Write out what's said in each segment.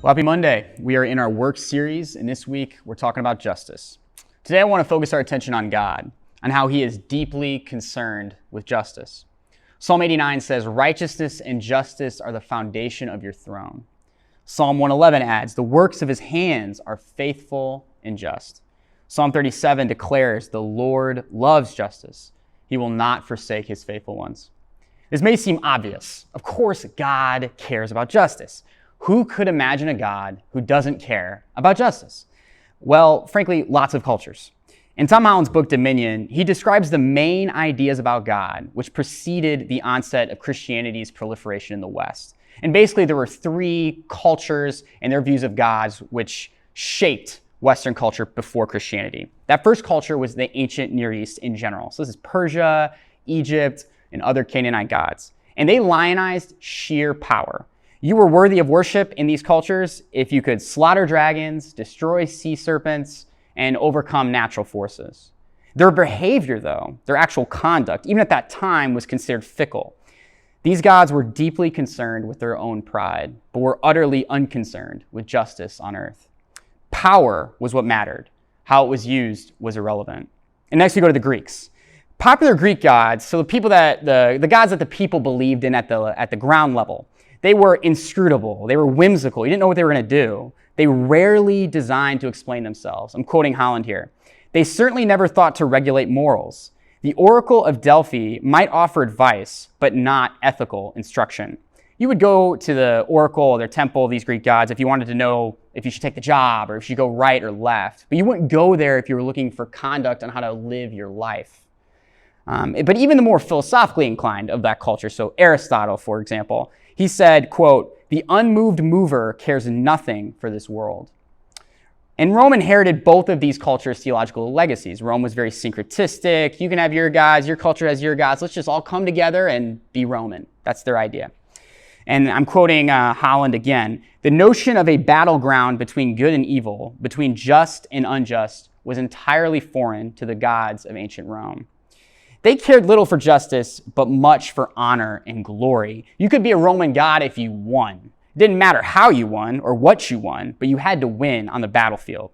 Well, happy Monday. We are in our work series, and this week we're talking about justice. Today I want to focus our attention on God, on how he is deeply concerned with justice. Psalm 89 says, "Righteousness and justice are the foundation of your throne." Psalm 111 adds, "The works of his hands are faithful and just." Psalm 37 declares, "The Lord loves justice. He will not forsake his faithful ones." This may seem obvious. Of course, God cares about justice. Who could imagine a God who doesn't care about justice? Well, frankly, lots of cultures. In Tom Holland's book, Dominion, he describes the main ideas about God, which preceded the onset of Christianity's proliferation in the West. And basically, there were three cultures and their views of gods which shaped Western culture before Christianity. That first culture was the ancient Near East in general. So this is Persia, Egypt, and other Canaanite gods. And they lionized sheer power. You were worthy of worship in these cultures if you could slaughter dragons, destroy sea serpents, and overcome natural forces. Their behavior, though, their actual conduct, even at that time, was considered fickle. These gods were deeply concerned with their own pride, but were utterly unconcerned with justice on earth. Power was what mattered. How it was used was irrelevant. And next we go to the Greeks. Popular Greek gods, so the gods that the people believed in at the ground level, they were inscrutable. They were whimsical. You didn't know what they were going to do. They rarely designed to explain themselves. I'm quoting Holland here. They certainly never thought to regulate morals. The Oracle of Delphi might offer advice, but not ethical instruction. You would go to the Oracle or their temple, these Greek gods, if you wanted to know if you should take the job or if you should go right or left. But you wouldn't go there if you were looking for conduct on how to live your life. But even the more philosophically inclined of that culture, so Aristotle, for example, he said, quote, "The unmoved mover cares nothing for this world." And Rome inherited both of these cultures' theological legacies. Rome was very syncretistic. You can have your gods, your culture has your gods. Let's just all come together and be Roman. That's their idea. And I'm quoting Holland again. "The notion of a battleground between good and evil, between just and unjust, was entirely foreign to the gods of ancient Rome. They cared little for justice, but much for honor and glory. You could be a Roman god if you won. It didn't matter how you won or what you won, but you had to win on the battlefield."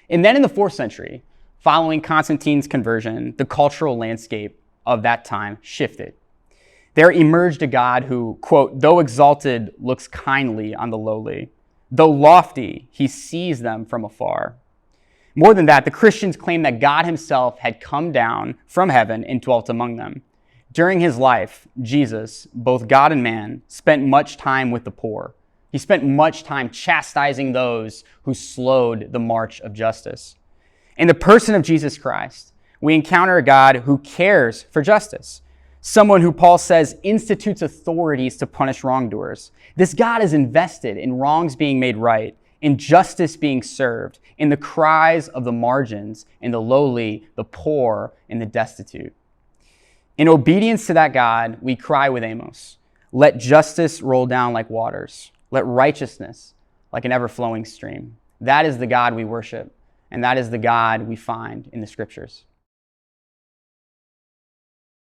And then in the 4th century, following Constantine's conversion, the cultural landscape of that time shifted. There emerged a God who, quote, "though exalted, looks kindly on the lowly. Though lofty, he sees them from afar." More than that, the Christians claimed that God himself had come down from heaven and dwelt among them. During his life, Jesus, both God and man, spent much time with the poor. He spent much time chastising those who slowed the march of justice. In the person of Jesus Christ, we encounter a God who cares for justice. Someone who Paul says institutes authorities to punish wrongdoers. This God is invested in wrongs being made right, in justice being served, in the cries of the margins, in the lowly, the poor, and the destitute. In obedience to that God, we cry with Amos, "Let justice roll down like waters. Let righteousness like an ever-flowing stream." That is the God we worship, and that is the God we find in the scriptures.